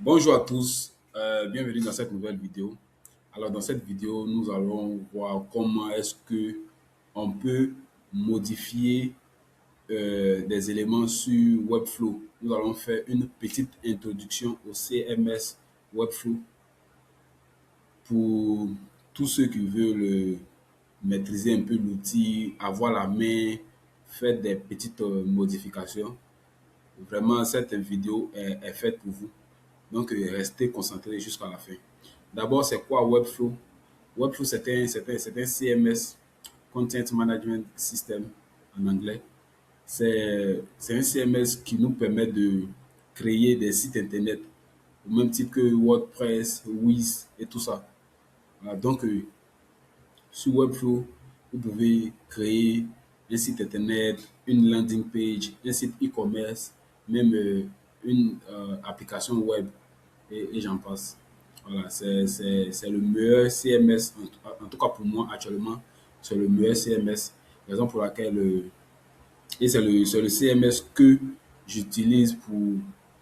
Bonjour à tous, bienvenue dans cette nouvelle vidéo. Alors dans cette vidéo, nous allons voir comment est-ce que on peut modifier des éléments sur Webflow. Nous allons faire une petite introduction au CMS Webflow pour tous ceux qui veulent maîtriser un peu l'outil, avoir la main, faire des petites modifications. Vraiment, cette vidéo est faite pour vous. Donc, restez concentrés jusqu'à la fin. D'abord, c'est quoi Webflow? Webflow, c'est un CMS, Content Management System en anglais. C'est un CMS qui nous permet de créer des sites Internet au même titre que WordPress, Wix et tout ça. Voilà, donc, sur Webflow, vous pouvez créer un site Internet, une landing page, un site e-commerce, même une application web et j'en passe. Voilà, c'est le meilleur CMS, en tout cas pour moi actuellement, c'est le meilleur CMS. Raison pour laquelle, et c'est le CMS que j'utilise pour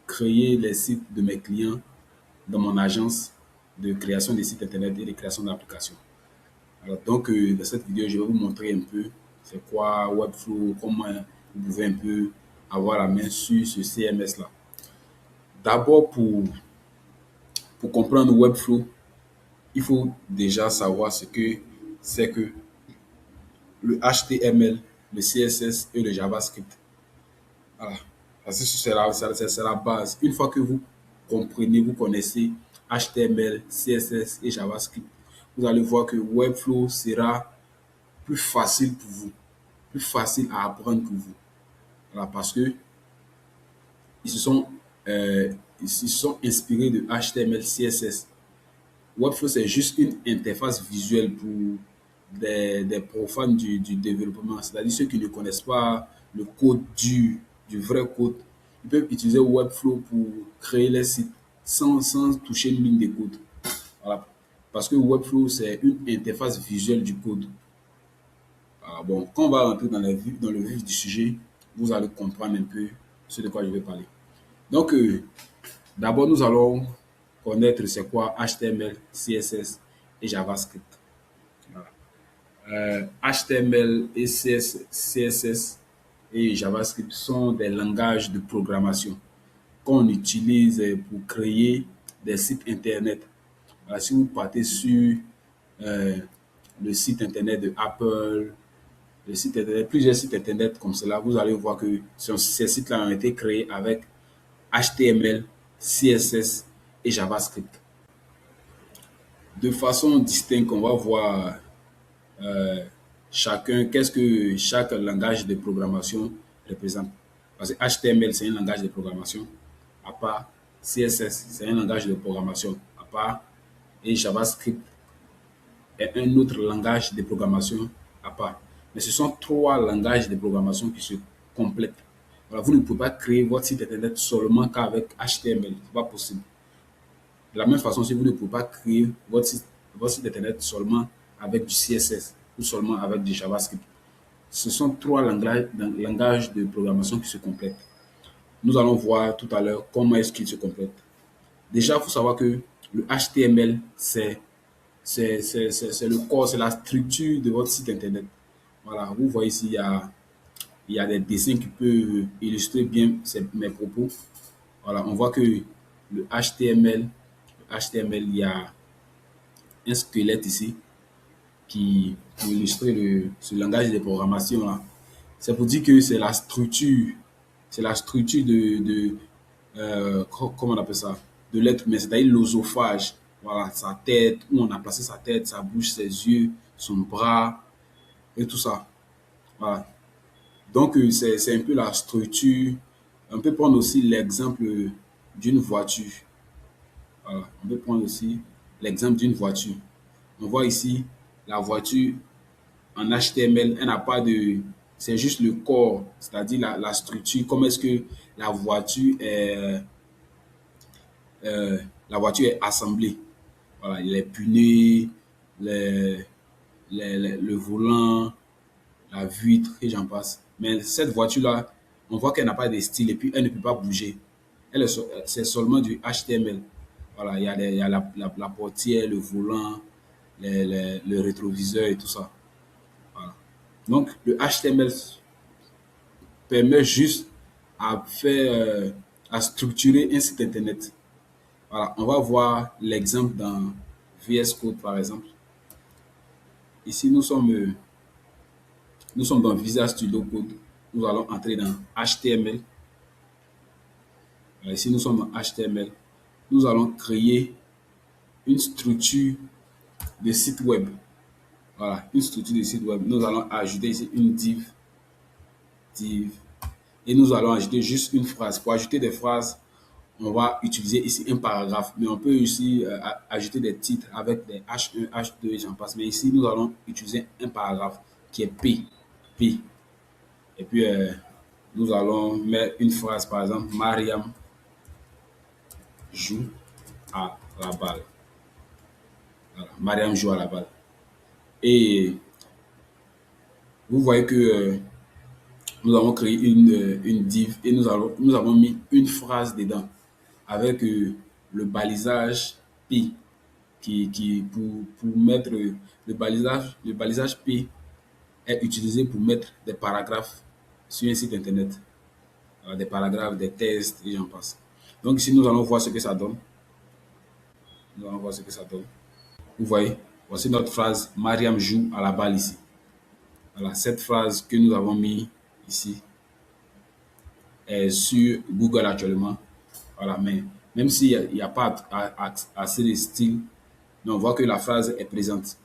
créer les sites de mes clients dans mon agence de création des sites Internet et de création d'applications. Alors, donc, dans cette vidéo, je vais vous montrer un peu c'est quoi Webflow, comment vous pouvez un peu avoir la main sur ce CMS-là. D'abord, pour comprendre Webflow, il faut déjà savoir ce que c'est que le HTML, le CSS et le JavaScript. Voilà. Parce que c'est la base. Une fois que vous comprenez, vous connaissez HTML, CSS et JavaScript, vous allez voir que Webflow sera plus facile pour vous, plus facile à apprendre pour vous. Voilà, parce que ils se sont, ils se sont inspirés de HTML, CSS. Webflow, c'est juste une interface visuelle pour des profanes du développement, c'est-à-dire ceux qui ne connaissent pas le code du vrai code. Ils peuvent utiliser Webflow pour créer les sites sans toucher une ligne de code. Voilà. Parce que Webflow, c'est une interface visuelle du code. Ah, bon, quand on va rentrer dans le vif du sujet, vous allez comprendre un peu ce de quoi je vais parler. Donc, d'abord, nous allons connaître c'est quoi HTML, CSS et JavaScript. Voilà. HTML et CSS et JavaScript sont des langages de programmation qu'on utilise pour créer des sites Internet. Voilà, si vous partez sur euh, le site Internet de Apple, le site Internet, plusieurs sites Internet comme cela, vous allez voir que ces sites-là ont été créés avec HTML, CSS et JavaScript. De façon distincte, on va voir euh, chacun, qu'est-ce que chaque langage de programmation représente. Parce que HTML, c'est un langage de programmation à part, CSS, c'est un langage de programmation à part, et JavaScript est un autre langage de programmation à part. Mais ce sont trois langages de programmation qui se complètent. Voilà, vous ne pouvez pas créer votre site Internet seulement qu'avec HTML. Ce n'est pas possible. De la même façon, si vous ne pouvez pas créer votre site Internet seulement avec du CSS ou seulement avec du JavaScript. Ce sont trois langages de programmation qui se complètent. Nous allons voir tout à l'heure comment est-ce qu'ils se complètent. Déjà, il faut savoir que le HTML, c'est le corps, c'est la structure de votre site Internet. Voilà, vous voyez ici, il y a des dessins qui peuvent illustrer bien mes propos. Voilà, on voit que le HTML, il y a un squelette ici qui pour illustrer ce langage de programmation là. C'est pour dire que c'est la structure comment on appelle ça, de l'être humain, c'est-à-dire l'osophage. Voilà, sa tête, où on a placé sa tête, sa bouche, ses yeux, son bras et tout ça. Voilà. Donc, c'est un peu la structure. On peut prendre aussi l'exemple d'une voiture. Voilà. On peut prendre aussi l'exemple d'une voiture. On voit ici la voiture en HTML, elle n'a pas de. C'est juste le corps, c'est-à-dire la structure. Comment est-ce que la voiture est, euh, la voiture est assemblée. Voilà, les pneus, les, le volant, la vitre et j'en passe. Mais cette voiture-là, on voit qu'elle n'a pas de style et puis elle ne peut pas bouger. c'est seulement du HTML. Voilà, il y a la portière, le volant, le rétroviseur et tout ça. Voilà. Donc, le HTML permet juste à faire, à structurer un site internet. Voilà, on va voir l'exemple dans VS Code par exemple. Ici, nous sommes dans Visual Studio Code. Nous allons entrer dans HTML. Voilà, ici, nous sommes dans HTML. Nous allons créer une structure de site web. Voilà, une structure de site web. Nous allons ajouter ici une div, et nous allons ajouter juste une phrase. Pour ajouter des phrases, on va utiliser ici un paragraphe, mais on peut aussi ajouter des titres avec des H1, H2 et j'en passe. Mais ici, nous allons utiliser un paragraphe qui est P. P. Et puis, nous allons mettre une phrase, par exemple, Mariam joue à la balle. Voilà, Mariam joue à la balle. Et vous voyez que nous avons créé une div et nous avons mis une phrase dedans avec le balisage P pour mettre le balisage P est utilisé pour mettre des paragraphes sur un site internet. Des paragraphes, des tests et j'en passe. Donc ici, nous allons voir ce que ça donne. Nous allons voir ce que ça donne. Vous voyez, voici notre phrase Mariam joue à la balle ici. Voilà, cette phrase que nous avons mis ici est sur Google actuellement. Voilà, mais même s'il n'y a pas assez de style, mais on voit que la phrase est présente.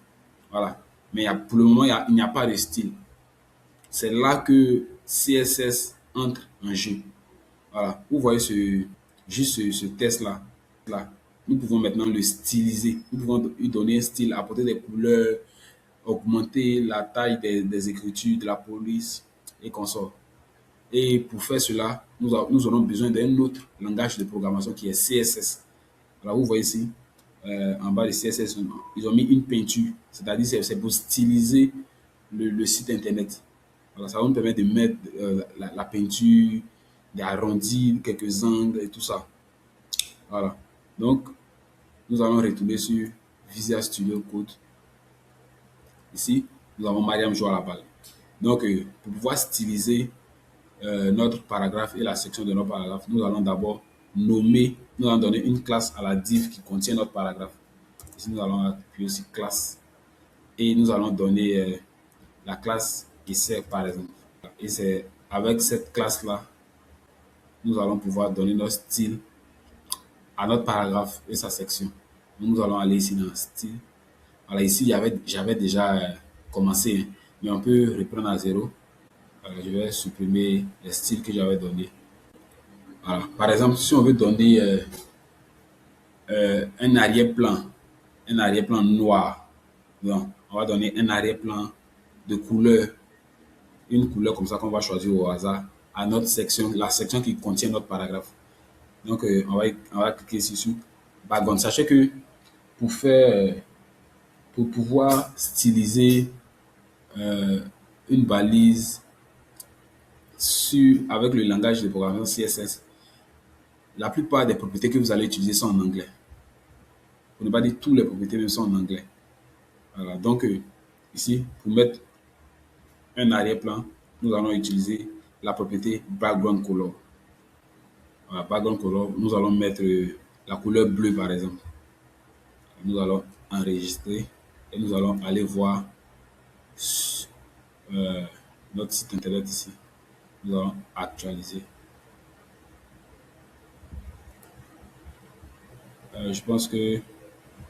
Voilà. Mais pour le moment, il n'y a pas de style. C'est là que CSS entre en jeu. Voilà. Vous voyez ce test-là. Là. Nous pouvons maintenant le styliser. Nous pouvons lui donner un style, apporter des couleurs, augmenter la taille des écritures, de la police et consorts. Et pour faire cela, nous aurons besoin d'un autre langage de programmation qui est CSS. Alors, vous voyez ici, en bas de CSS, ils ont mis une peinture, c'est-à-dire c'est pour styliser le site internet. Alors, ça va nous permettre de mettre la peinture, d'arrondir quelques angles et tout ça. Voilà. Donc, nous allons retourner sur Visual Studio Code. Ici, nous avons Mariam joue à la balle. Donc, pour pouvoir styliser notre paragraphe et la section de notre paragraphe, nous allons d'abord nous allons donner une classe à la div qui contient notre paragraphe. Ici, nous allons appuyer sur classe et nous allons donner la classe essai par exemple. Et c'est avec cette classe-là, nous allons pouvoir donner notre style à notre paragraphe et sa section. Nous allons aller ici dans style. Voilà, ici, j'avais déjà commencé, hein, mais on peut reprendre à zéro. Voilà, je vais supprimer les styles que j'avais donnés. Voilà. Par exemple, si on veut donner un arrière-plan noir, donc, on va donner un arrière-plan de couleur, une couleur comme ça qu'on va choisir au hasard à notre section, la section qui contient notre paragraphe. Donc, on va cliquer ici sur background. Sachez que pour faire, pour pouvoir styliser euh, une balise avec le langage de programmation CSS, la plupart des propriétés que vous allez utiliser sont en anglais. Pour ne pas dire toutes les propriétés même sont en anglais. Voilà, donc ici, pour mettre un arrière-plan, nous allons utiliser la propriété background color. Voilà, background color, nous allons mettre la couleur bleue par exemple. Nous allons enregistrer et nous allons aller voir euh, notre site internet ici. Nous allons actualiser. Je pense que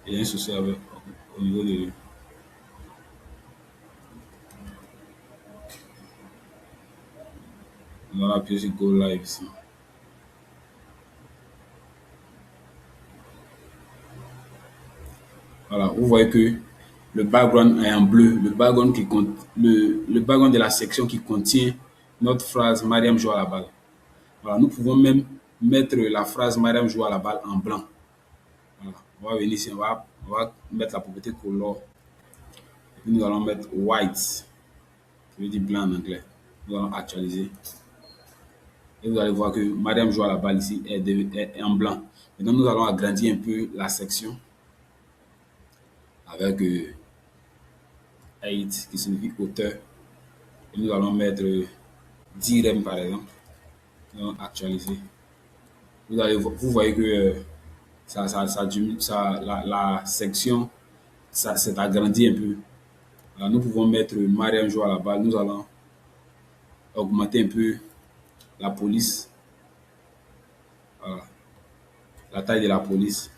il y a un souci au niveau de. On va appuyer sur Go Live ici. Voilà, vous voyez que le background est en bleu. Le background de la section qui contient notre phrase Mariam joue à la balle. Voilà, nous pouvons même mettre la phrase Mariam joue à la balle en blanc. Voilà, on va venir ici, on va mettre la propriété color. Et puis nous allons mettre white, qui veut dire blanc en anglais. Nous allons actualiser. Et vous allez voir que Mariam joue à la balle ici est en blanc. Maintenant, nous allons agrandir un peu la section avec 8 qui signifie hauteur. Et nous allons mettre 10 rem par exemple. Nous allons actualiser. Vous voyez que la section s'est agrandie un peu. Alors, nous pouvons mettre Mariam joue à la balle. Nous allons augmenter un peu la police. Voilà. La taille de la police.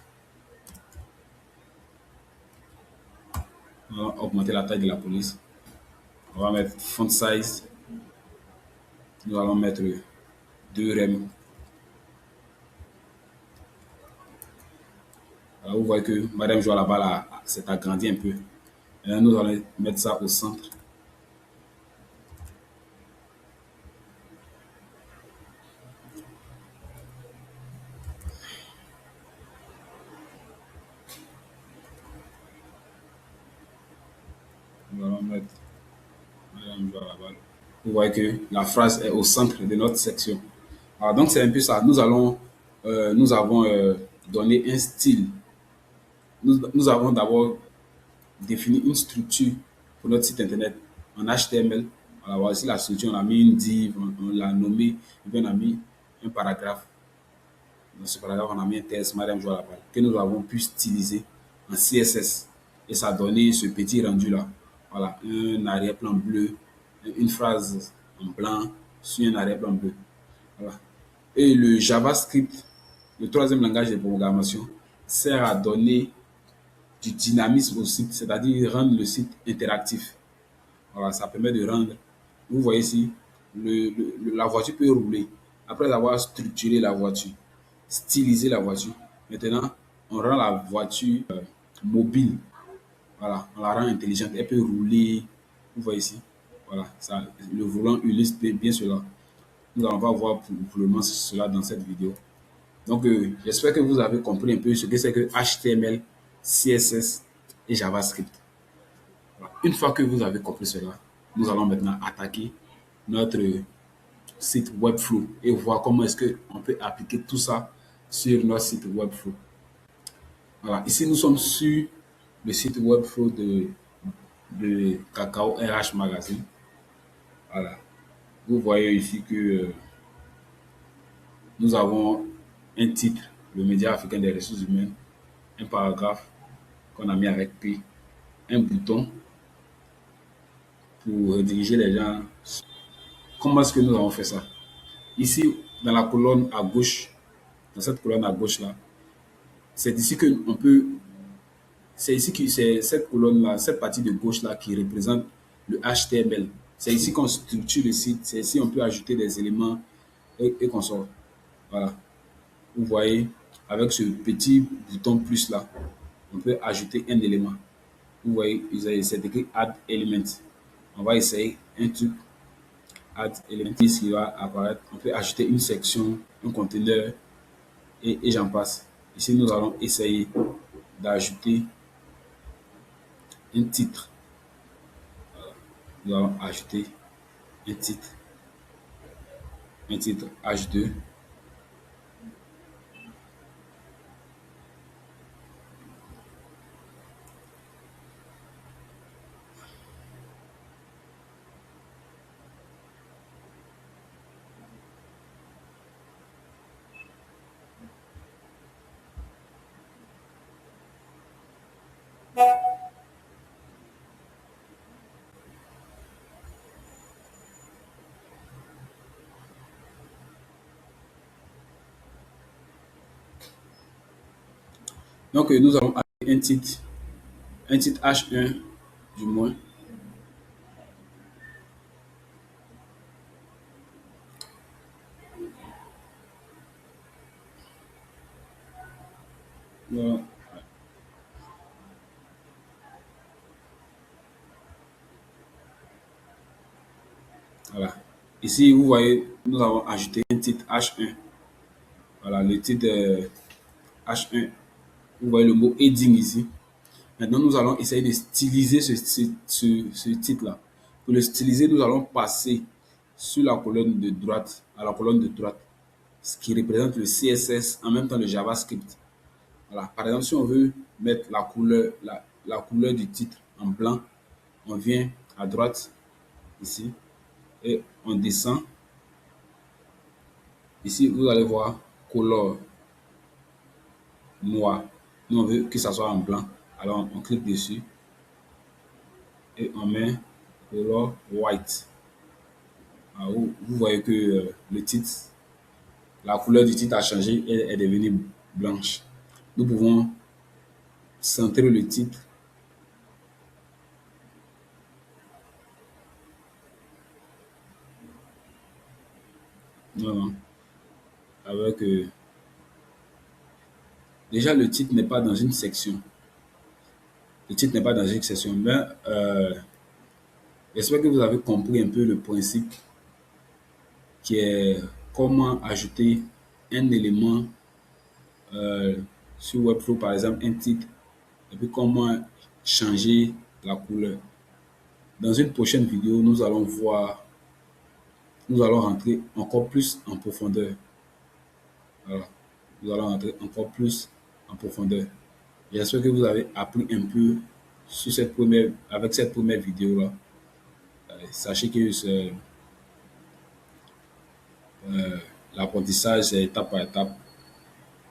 On va augmenter la taille de la police. On va mettre font size. Nous allons mettre 2 rem. Alors, vous voyez que Madame joue à la balle s'est agrandi un peu. Maintenant, nous allons mettre ça au centre. Nous allons mettre Madame joue à la balle. Vous voyez que la phrase est au centre de notre section. Alors, donc, c'est un peu ça. Nous avons donné un style. Nous avons d'abord défini une structure pour notre site internet en HTML. Alors, voici la structure. On a mis une div, on l'a nommé, et puis on a mis un paragraphe. Dans ce paragraphe, on a mis un texte, Madame joue à la balle, que nous avons pu styliser en CSS. Et ça a donné ce petit rendu-là. Voilà, un arrière-plan bleu, une phrase en blanc sur un arrière-plan bleu. Voilà. Et le JavaScript, le troisième langage de programmation, sert à donner du dynamisme au site, c'est-à-dire rendre le site interactif. Voilà, ça permet de rendre. Vous voyez ici, la voiture peut rouler. Après avoir structuré la voiture, stylisé la voiture, maintenant, on rend la voiture mobile. Voilà, on la rend intelligente. Elle peut rouler. Vous voyez ici. Voilà, ça, le volant illustre bien cela. Nous allons pas voir pour le moment cela dans cette vidéo. Donc, j'espère que vous avez compris un peu ce que c'est que HTML, CSS et JavaScript. Voilà. Une fois que vous avez compris cela, nous allons maintenant attaquer notre site Webflow et voir comment est-ce qu'on peut appliquer tout ça sur notre site Webflow. Voilà, ici nous sommes sur le site Webflow de Cacao RH Magazine. Voilà, vous voyez ici que nous avons un titre, le média africain des ressources humaines, un paragraphe qu'on a mis avec P, un bouton pour rediriger les gens. Comment est-ce que nous avons fait ça? Ici, dans la colonne à gauche, dans cette colonne à gauche là, c'est ici que on peut, c'est ici que c'est cette colonne là, cette partie de gauche là qui représente le HTML. C'est ici qu'on structure le site, c'est ici qu'on peut ajouter des éléments et qu'on sort. Voilà. Vous voyez, avec ce petit bouton plus là, on peut ajouter un élément. Vous voyez, c'est écrit Add Element. On va essayer un truc Add Element qui va apparaître. On peut ajouter une section, un conteneur et j'en passe. Ici, nous allons essayer d'ajouter un titre. Nous allons ajouter un titre H2. Donc, nous allons ajouter un titre H1 du moins. Voilà. Voilà. Ici, vous voyez, nous avons ajouté un titre H1. Voilà, le titre H1. Vous voyez le mot heading ici. Maintenant, nous allons essayer de styliser ce titre-là. Pour le styliser, nous allons passer sur la colonne de droite. à la colonne de droite, ce qui représente le CSS, en même temps le JavaScript. Voilà. Par exemple, si on veut mettre la couleur du titre en blanc, on vient à droite ici et on descend. Ici, vous allez voir couleur noir. Nous, on veut que ça soit en blanc. Alors, on clique dessus et on met couleur white. Alors, vous voyez que le titre, la couleur du titre a changé et est devenue blanche. Nous pouvons centrer le titre. Non, non. Avec, déjà, le titre n'est pas dans une section. Le titre n'est pas dans une section. Mais j'espère que vous avez compris un peu le principe qui est comment ajouter un élément euh, sur Webflow, par exemple, un titre, et puis comment changer la couleur. Dans une prochaine vidéo, nous allons rentrer encore plus en profondeur. Voilà. Nous allons rentrer encore plus en profondeur. J'espère que vous avez appris un peu sur avec cette première vidéo-là. Sachez que l'apprentissage, c'est étape par étape.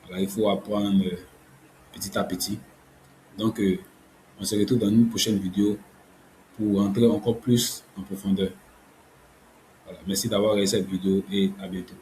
Voilà, il faut apprendre petit à petit. Donc, on se retrouve dans une prochaine vidéo pour entrer encore plus en profondeur. Voilà. Merci d'avoir regardé cette vidéo et à bientôt.